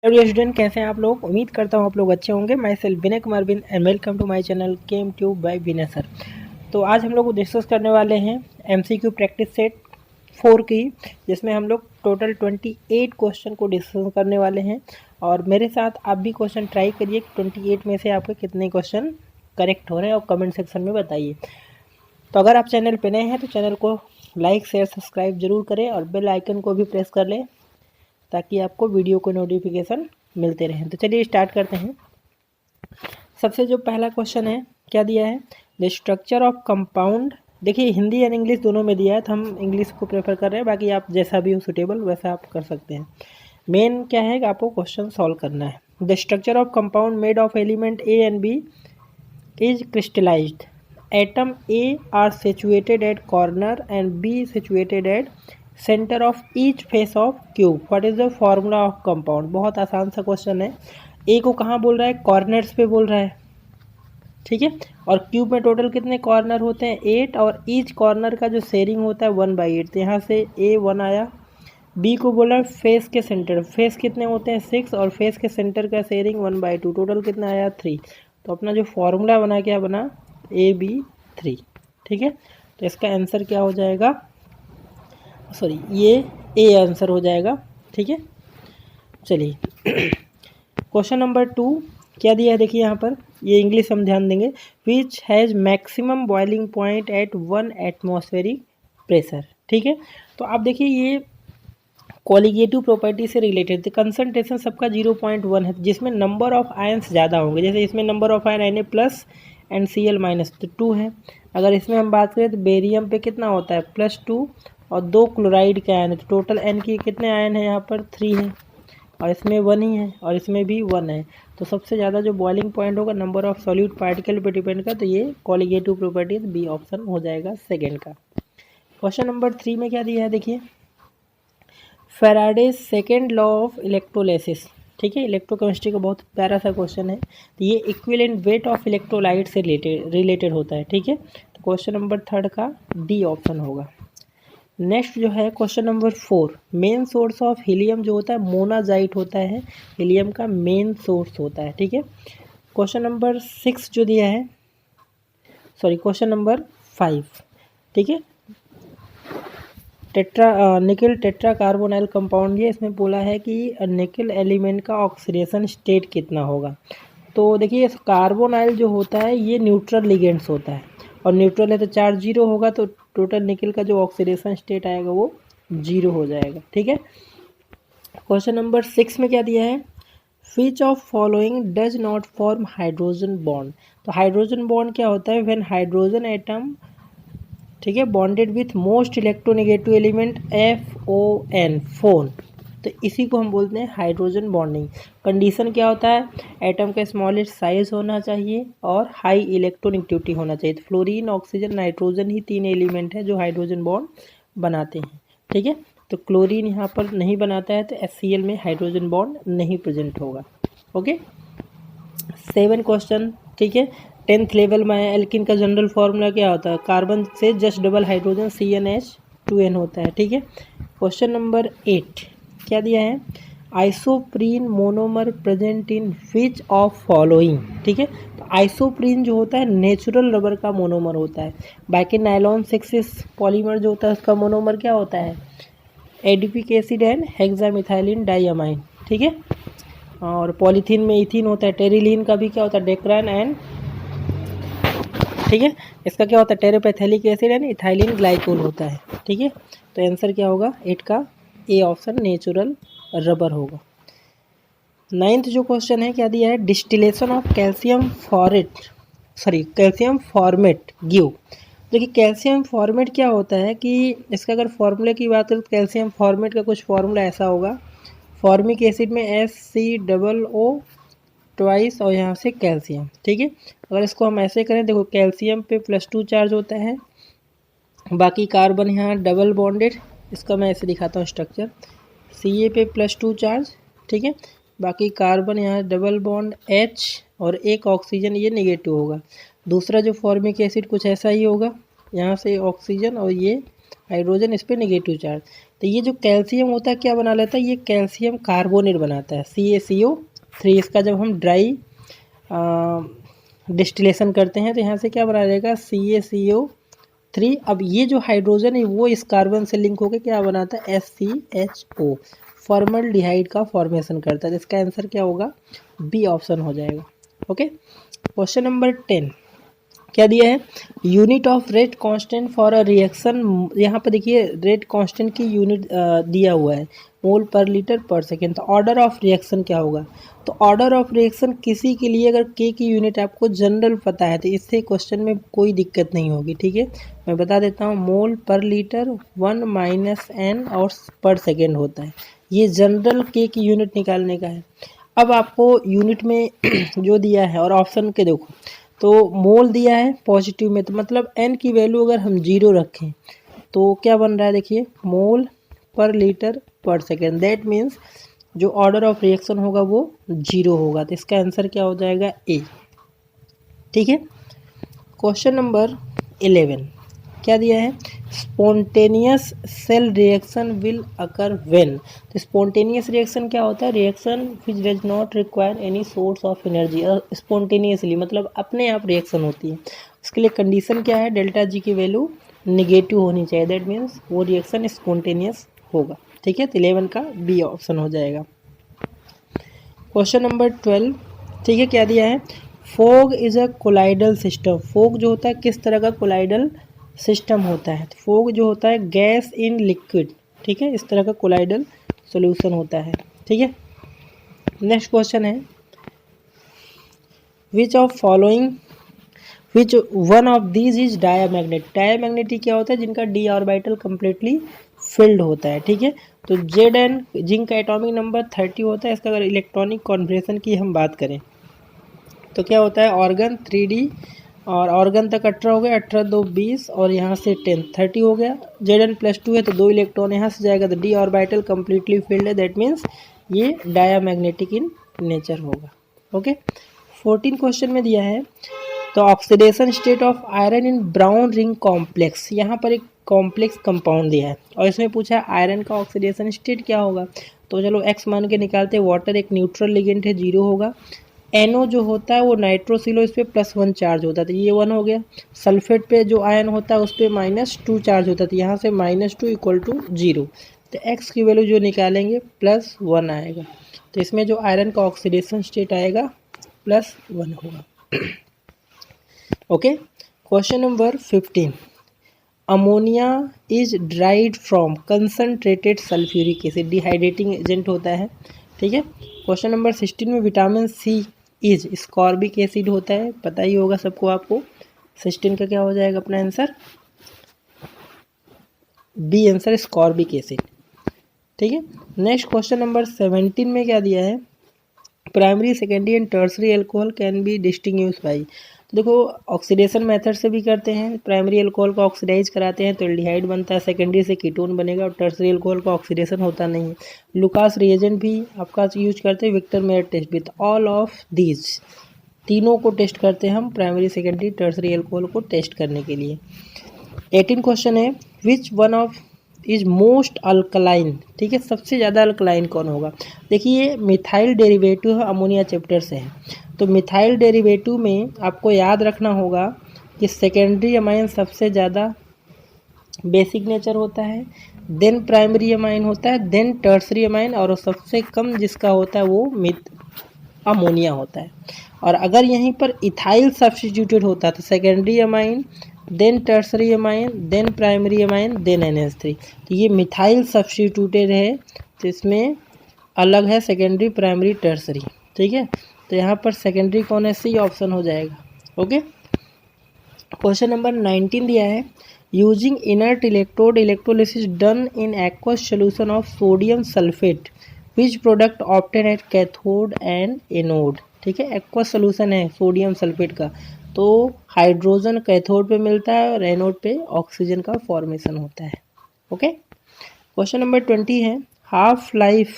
Hello student, कैसे हैं आप लोग। उम्मीद करता हूँ आप लोग अच्छे होंगे। माई सेल्फ विनय कुमार बिन and welcome to my channel Chem Tube by Vinay sir. तो आज हम लोग डिस्कस करने वाले हैं एमसीक्यू प्रैक्टिस सेट 4 की, जिसमें हम लोग टोटल 28 क्वेश्चन को डिस्कस करने वाले हैं। और मेरे साथ आप भी क्वेश्चन ट्राई करिए कि 28 में से आपके कितने क्वेश्चन करेक्ट हो रहे हैं और कमेंट सेक्शन में बताइए। तो अगर आप चैनल पर नए हैं तो चैनल को लाइक शेयर सब्सक्राइब जरूर करें और बेल आइकन को भी प्रेस कर लें ताकि आपको वीडियो को नोटिफिकेशन मिलते रहें। तो चलिए स्टार्ट करते हैं। सबसे जो पहला क्वेश्चन है, क्या दिया है, द स्ट्रक्चर ऑफ कंपाउंड। देखिए हिंदी एंड इंग्लिश दोनों में दिया है, तो हम इंग्लिश को प्रेफर कर रहे हैं, बाकी आप जैसा भी हो सूटेबल वैसा आप कर सकते हैं। मेन क्या है कि आपको क्वेश्चन सॉल्व करना है। The structure of compound made of element A and B is crystallised. Atom A are situated at corner and B situated at centre of each face of cube. What is the formula of compound. बहुत आसान सा question है। ए को कहाँ बोल रहा है, corners पे बोल रहा है, ठीक है। और क्यूब में टोटल कितने कॉर्नर होते हैं, 8, और ईच कॉर्नर का जो शेयरिंग होता है 1/8। तो यहाँ से ए 1 आया। बी को बोला फेस के सेंटर, फेस कितने होते हैं 6, और फेस के सेंटर का शेयरिंग 1/2, टोटल कितना आया 3। तो अपना जो फॉर्मूला बना क्या बना, AB3, ठीक है। तो इसका आंसर क्या हो जाएगा, सॉरी ये ए आंसर हो जाएगा, ठीक है। चलिए क्वेश्चन नंबर 2 क्या दिया है, देखिए यहाँ पर, ये इंग्लिश हम ध्यान देंगे। Which has maximum boiling point at 1 atmospheric pressure, ठीक है। तो आप देखिए ये कॉलिगेटिव प्रॉपर्टी से रिलेटेड, कंसंट्रेशन सबका 0.1 है, जिसमें नंबर ऑफ आयंस ज़्यादा होंगे। जैसे इसमें number of ion Na+ and Cl- तो 2 है। अगर इसमें हम बात करें तो बेरियम पे कितना होता है +2 और 2 क्लोराइड के आयन है, तो टोटल N की कितने आयन है यहाँ पर 3 है, और इसमें 1 ही है और इसमें भी 1 है। तो सबसे ज़्यादा जो बॉइलिंग पॉइंट होगा नंबर ऑफ सॉल्यूट पार्टिकल पे डिपेंड का, तो ये कॉलिगेटिव प्रॉपर्टी बी ऑप्शन हो जाएगा सेकेंड का। क्वेश्चन नंबर 3 में क्या दिया है, देखिए Faraday's second law of electrolysis, ठीक है। इलेक्ट्रोकेमिस्ट्री का बहुत प्यारा सा क्वेश्चन है। तो ये इक्विवेलेंट वेट ऑफ इलेक्ट्रोलाइट से रिलेटेड होता है, ठीक है। तो क्वेश्चन नंबर 3 का डी ऑप्शन होगा। नेक्स्ट जो है question number 4, main source of helium जो होता है मोनाजाइट होता है, हीलियम का मेन सोर्स होता है, ठीक है। क्वेश्चन नंबर 6 जो दिया है, सॉरी क्वेश्चन नंबर 5, ठीक है। निकल टेट्रा कार्बोनाइल कंपाउंड, ये इसमें बोला है कि निकल एलिमेंट का ऑक्सीडेशन स्टेट कितना होगा। तो देखिए कार्बोनाइल जो होता है ये न्यूट्रल लिगेंड्स होता है, और न्यूट्रल है तो चार्ज 0 होगा, तो टोटल निकल का जो ऑक्सीडेशन स्टेट आएगा वो 0 हो जाएगा, ठीक है। क्वेश्चन नंबर 6 में क्या दिया है, which of following does not form hydrogen bond. तो हाइड्रोजन बॉन्ड क्या होता है, व्हेन हाइड्रोजन एटम, ठीक है, bonded with most electronegative element FON, phone. तो इसी को हम बोलते हैं हाइड्रोजन बॉन्डिंग। कंडीशन क्या होता है, एटम का स्मॉलेस्ट साइज होना चाहिए और हाई इलेक्ट्रोनेगेटिविटी होना चाहिए। तो फ्लोरीन, ऑक्सीजन, नाइट्रोजन ही 3 एलिमेंट है जो हाइड्रोजन बॉन्ड बनाते हैं, ठीक है। तो क्लोरीन यहाँ पर नहीं बनाता है, तो HCl में हाइड्रोजन बॉन्ड नहीं प्रेजेंट होगा, ओके। 7 क्वेश्चन, ठीक है। 10th लेवल में एल्किन का जनरल फार्मूला क्या होता है, कार्बन से जस्ट डबल हाइड्रोजन CnH2n होता है, ठीक है। क्वेश्चन नंबर 8 क्या दिया है, isoprene monomer present in which of following, ठीक है। तो आइसोप्रीन जो होता है नेचुरल रबर का मोनोमर होता है। बाकी नाइलॉन 6 पॉलीमर जो होता है उसका मोनोमर क्या होता है, adipic acid and hexamethylene diamine, ठीक है। और पॉलीथीन में इथीन होता है। टेरिलीन का भी क्या होता है, डेक्रान एंड, ठीक है। इसका क्या होता है, टेरेपैथेलिक एसिड एंड इथाइलिन ग्लाइकोल होता है, ठीक है। तो आंसर क्या होगा 8 का ए ऑप्शन नेचुरल रबर होगा। 9th जो क्वेश्चन है क्या दिया है, distillation of calcium formate give. देखिए कैल्शियम फॉर्मेट क्या होता है कि इसका अगर फॉर्मूले की बात करें तो कैल्शियम फॉर्मेट का कुछ फॉर्मूला ऐसा होगा, फॉर्मिक एसिड में SCOO ट्वाइस और यहाँ से कैल्शियम, ठीक है। अगर इसको हम ऐसे करें, देखो कैल्शियम पे +2 चार्ज होता है, बाकी कार्बन यहाँ डबल बॉन्डेड, इसका मैं ऐसे दिखाता हूँ स्ट्रक्चर, Ca पे +2 चार्ज, ठीक है। बाकी कार्बन यहाँ डबल बॉन्ड H और एक ऑक्सीजन, ये नेगेटिव होगा। दूसरा जो फॉर्मिक एसिड कुछ ऐसा ही होगा, यहाँ से ऑक्सीजन और ये हाइड्रोजन, इस पर नेगेटिव चार्ज। तो ये जो कैल्शियम होता है क्या बना लेता है, ये कैल्शियम कार्बोनेट बनाता है CaCO3। इसका जब हम ड्राई डिस्टिलेशन करते हैं तो यहाँ से क्या बना जाएगा CaCO3। अब ये जो हाइड्रोजन है वो इस कार्बन से लिंक होकर क्या बनाता है SCHO, फॉर्मल्डिहाइड का फॉर्मेशन करता है। तो इसका आंसर क्या होगा, बी ऑप्शन हो जाएगा। ओके, क्वेश्चन नंबर 10 क्या दिया है, unit of rate constant for a reaction. यहाँ पर देखिए रेट कांस्टेंट की यूनिट दिया हुआ है मोल पर लीटर पर सेकेंड। तो ऑर्डर ऑफ रिएक्शन क्या होगा, तो ऑर्डर ऑफ रिएक्शन किसी के लिए अगर के की यूनिट आपको जनरल पता है तो इससे क्वेश्चन में कोई दिक्कत नहीं होगी। ठीक है, मैं बता देता हूँ, मोल पर लीटर 1 - n और पर सेकेंड होता है। ये जनरल के की यूनिट निकालने का है। अब आपको यूनिट में जो दिया है और ऑप्शन के देखो, तो मोल दिया है पॉजिटिव में, तो मतलब n की वैल्यू अगर हम 0 रखें तो क्या बन रहा है, देखिए मोल पर लीटर पर सेकेंड। दैट मीन्स जो ऑर्डर ऑफ रिएक्शन होगा वो 0 होगा। तो इसका आंसर क्या हो जाएगा, ए। ठीक है, क्वेश्चन नंबर 11 क्या दिया है, spontaneous cell reaction will occur when. तो स्पॉन्टेनियस रिएक्शन क्या होता है, reaction which does not require any source of energy. Spontaneously मतलब अपने आप रिएक्शन होती है। उसके लिए कंडीशन क्या है, डेल्टा जी की वैल्यू निगेटिव होनी चाहिए। दैट मीन्स वो रिएक्शन स्पॉन्टेनियस होगा। ठीक है, तो 11 का बी ऑप्शन हो जाएगा। क्वेश्चन नंबर 12 ठीक है, क्या दिया है, fog is a colloidal system. Fog जो होता है किस तरह का कोलाइडल सिस्टम होता है, तो फोग जो होता है गैस इन लिक्विड। ठीक है, इस तरह का कोलाइडल सॉल्यूशन होता है। ठीक है, नेक्स्ट क्वेश्चन है, which of following which one of these is diamagnet. Diamagnetic क्या होता है, जिनका डी ऑर्बिटल कंप्लीटली फिल्ड होता है। ठीक है, तो Zn जिंक का एटॉमिक नंबर 30 होता है। इसका अगर इलेक्ट्रॉनिक कॉन्फिगरेशन की हम बात करें तो क्या होता है, ऑर्गन 3D और ऑर्गन तक 18 हो गया, 18 2 20 और यहाँ से 10 30 हो गया। Zn+2 है तो 2 इलेक्ट्रॉन यहाँ से जाएगा, तो डी ऑर्बिटल कम्प्लीटली फिल्ड है। दैट मीन्स ये डायामैग्नेटिक इन नेचर होगा। ओके, 14 क्वेश्चन में दिया है, तो oxidation state of iron in brown ring complex. यहाँ पर एक कॉम्प्लेक्स कंपाउंड दिया है और इसमें पूछा है आयरन का ऑक्सीडेशन स्टेट क्या होगा। तो चलो एक्स मान के निकालते हैं। वाटर एक न्यूट्रल लिगेंड है, 0 होगा। NO जो होता है वो नाइट्रोसिलो, इस पर +1 चार्ज होता है तो ये 1 हो गया। सल्फेट पे जो आयन होता है उस पर -2 चार्ज होता है तो यहाँ से -2 = 0। तो एक्स की वैल्यू जो निकालेंगे +1 आएगा। तो इसमें जो आयरन का ऑक्सीडेशन स्टेट आएगा +1 होगा। Okay, question number 15, ammonia is dried from concentrated sulphuric acid. Dehydrating agent होता है। ठीक है, क्वेश्चन नंबर 16 में vitamin C is ascorbic acid होता है, पता ही होगा सबको। आपको 16 का क्या हो जाएगा अपना answer, B answer ascorbic acid. ठीक है, नेक्स्ट क्वेश्चन नंबर 17 में क्या दिया है, primary secondary and tertiary alcohol can be distinguish by. तो देखो ऑक्सीडेशन मेथड से भी करते हैं, प्राइमरी अल्कोहल को ऑक्सीडाइज कराते हैं तो एल्डिहाइड बनता है, सेकेंडरी से कीटोन बनेगा, और टर्सरी अल्कोहल का ऑक्सीडेशन होता नहीं है। लुकास रिएजेंट भी आपका यूज करते हैं, Victor Meyer test with all of these, तीनों को टेस्ट करते हैं हम प्राइमरी सेकेंडरी टर्सरी अल्कोहल को टेस्ट करने के लिए। 18 क्वेश्चन है, which one of is most alkaline. ठीक है, सबसे ज़्यादा अल्कलाइन कौन होगा। देखिए मिथाइल डेरिवेटिव है, अमोनिया चैप्टर से है। तो मिथाइल डेरिवेटिव में आपको याद रखना होगा कि सेकेंडरी अमाइन सबसे ज़्यादा बेसिक नेचर होता है, देन प्राइमरी अमाइन होता है, देन टर्सरी अमाइन, और सबसे कम जिसका होता है वो अमोनिया होता है। और अगर यहीं पर इथाइल सब्स्टिट्यूटेड होता है तो secondary amine, then tertiary amine, then primary amine, then NH3। तो ये मिथाइल सब्स्टिट्यूटेड है तो इसमें अलग है सेकेंडरी प्राइमरी टर्सरी। ठीक है, तो यहाँ पर सेकेंडरी कौन है, सी ऑप्शन हो जाएगा। ओके, क्वेश्चन नंबर 19 दिया है, using inert electrode electrolysis done in aqueous solution of sodium sulphate which product obtain at cathode and anode. ठीक है, एक्वस सोल्यूशन है सोडियम सल्फेट का, तो हाइड्रोजन कैथोड पे मिलता है और एनोड पे ऑक्सीजन का फॉर्मेशन होता है। ओके, क्वेश्चन नंबर 20 है, half life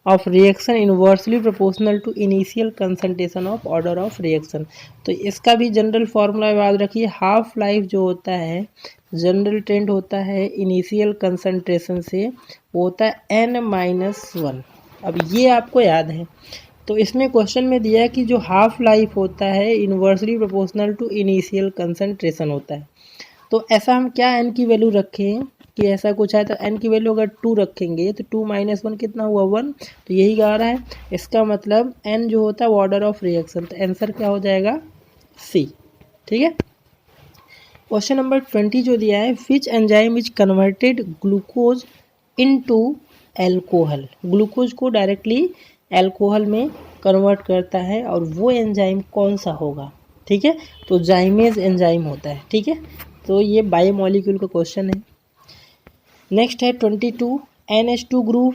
of reaction inversely proportional to initial concentration of order of reaction. तो इसका भी जनरल फार्मूला याद रखिए, हाफ लाइफ जो होता है जनरल ट्रेंड होता है इनिशियल कंसंट्रेशन से, वो होता है n-1। अब ये आपको याद है। तो इसमें क्वेश्चन में दिया है कि जो हाफ लाइफ होता है inversely proportional to initial concentration होता है। तो ऐसा हम क्या n की वैल्यू रखें कि ऐसा कुछ है, तो n की वैल्यू अगर 2 रखेंगे तो 2 - 1 कितना हुआ 1। तो यही आ रहा है, इसका मतलब n जो होता है वो ऑर्डर ऑफ रिएक्शन, तो आंसर क्या हो जाएगा C। ठीक है। क्वेश्चन नंबर 20 जो दिया है, which enzyme is converted glucose into alcohol. Glucose को डायरेक्टली एल्कोहल में कन्वर्ट करता है और वो एंजाइम कौन सा होगा। ठीक है, तो जाइमेज एंजाइम होता है। ठीक है, तो ये बायोमोलिक्यूल का क्वेश्चन है। नेक्स्ट है 22, NH2 group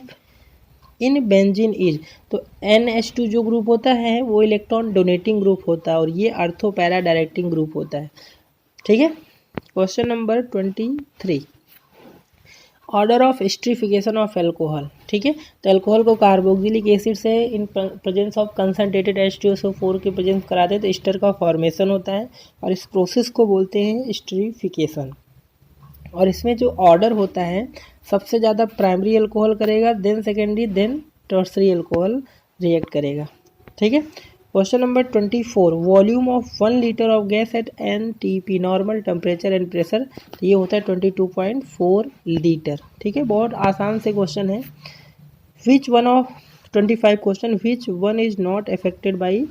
in benzene is. तो NH2 जो ग्रुप होता है वो इलेक्ट्रॉन डोनेटिंग ग्रुप होता है और ये अर्थो पैरा डायरेक्टिंग ग्रुप होता है। ठीक है। Question number 23, order of esterification of alcohol. ठीक है, तो एल्कोहल को कार्बोक्सिलिक एसिड से in presence of concentrated H2SO4 के प्रेजेंस कराते हैं तो एस्टर का फॉर्मेशन होता है और इस प्रोसेस को बोलते हैं एस्टरिफिकेशन। और इसमें जो ऑर्डर होता है, सबसे ज़्यादा प्राइमरी अल्कोहल करेगा, then secondary, then tertiary alcohol react करेगा। ठीक है। Question number 24, volume of 1 litre of gas at NTP normal temperature and pressure. तो ये होता है 22.4 लीटर। ठीक है, बहुत आसान से क्वेश्चन है। Which one of 25 question, which one is not affected by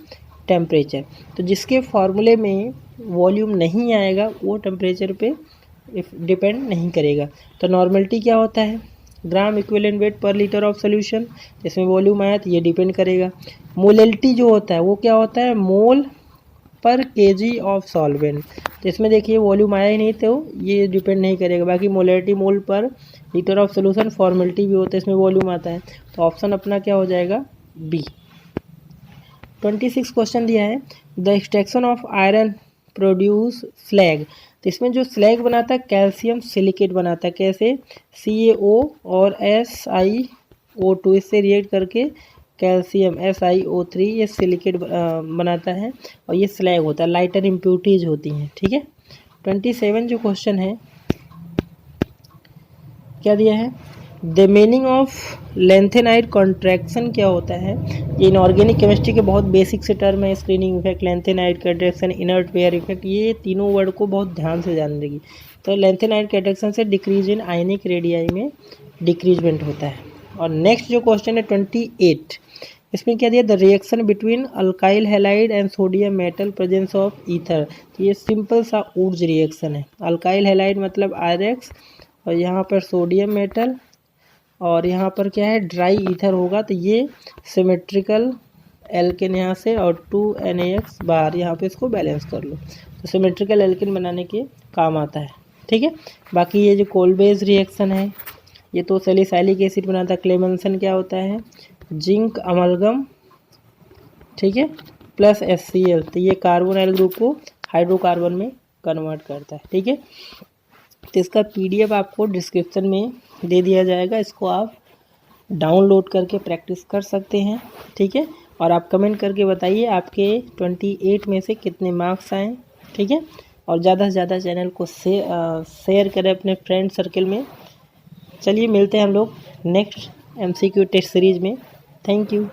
temperature. तो जिसके फॉर्मूले में वॉल्यूम नहीं आएगा वो टेम्परेचर पे डिपेंड नहीं करेगा। तो नॉर्मलिटी क्या होता है, ग्राम इक्विवेलेंट वेट पर लीटर ऑफ सोल्यूशन, इसमें वॉल्यूम आया तो ये डिपेंड करेगा। मोलैलिटी जो होता है वो क्या होता है, मोल पर केजी ऑफ सॉल्वेंट। तो इसमें देखिए वॉल्यूम आया ही नहीं तो ये डिपेंड नहीं करेगा। बाकी मोलैलिटी मोल पर लीटर ऑफ सोल्यूशन, फॉर्मेलिटी भी होता है, इसमें वॉल्यूम आता है। तो ऑप्शन अपना क्या हो जाएगा B। 26 क्वेश्चन दिया है, the extraction of iron produce slag. तो इसमें जो स्लैग बनाता है कैल्शियम सिलिकेट बनाता है। कैसे, CaO और SiO2 इससे रिएक्ट करके कैल्शियम SiO3 ये सिलिकेट बनाता है और ये स्लैग होता है, लाइटर इम्प्यूरिटीज होती हैं। ठीक है। 27 जो क्वेश्चन है क्या दिया है, the meaning of lanthanide contraction क्या होता है। ये इनऑर्गेनिक केमिस्ट्री के बहुत बेसिक से टर्म है, screening effect, lanthanide contraction, inert pair effect, ये तीनों वर्ड को बहुत ध्यान से जान लेगी। तो लेंथेनाइड कॉन्ट्रैक्शन से डिक्रीज इन आयनिक रेडियाई में डिक्रीजमेंट होता है। और नेक्स्ट जो क्वेश्चन है 28, इसमें क्या दिया, the reaction between alkyl halide and sodium metal presence of ether. तो ये सिंपल सा ऊर्ज रिएक्शन है। अल्काइल हैलाइड मतलब RX और यहाँ पर सोडियम मेटल और यहाँ पर क्या है ड्राई ईथर होगा। तो ये सिमेट्रिकल एल्केन यहाँ से और 2NaX बाहर, यहाँ पे इसको बैलेंस कर लो तो सिमेट्रिकल एल्केन बनाने के काम आता है। ठीक है। बाकी ये जो कोलबेज रिएक्शन है ये तो सैलिसाइलिक एसिड बनाता है। क्लेमेंसन क्या होता है, जिंक अमलगम, ठीक है, प्लस HCl। तो ये कार्बोनाइल ग्रुप को हाइड्रोकार्बन में कन्वर्ट करता है। ठीक है। तो इसका PDF आपको डिस्क्रिप्शन में दे दिया जाएगा, इसको आप डाउनलोड करके प्रैक्टिस कर सकते हैं। ठीक है। और आप कमेंट करके बताइए आपके 28 में से कितने मार्क्स आए। ठीक है। और ज़्यादा से ज़्यादा चैनल को शेयर करें अपने फ्रेंड सर्कल में। चलिए मिलते हैं हम लोग नेक्स्ट MCQ टेस्ट सीरीज़ में। Thank you.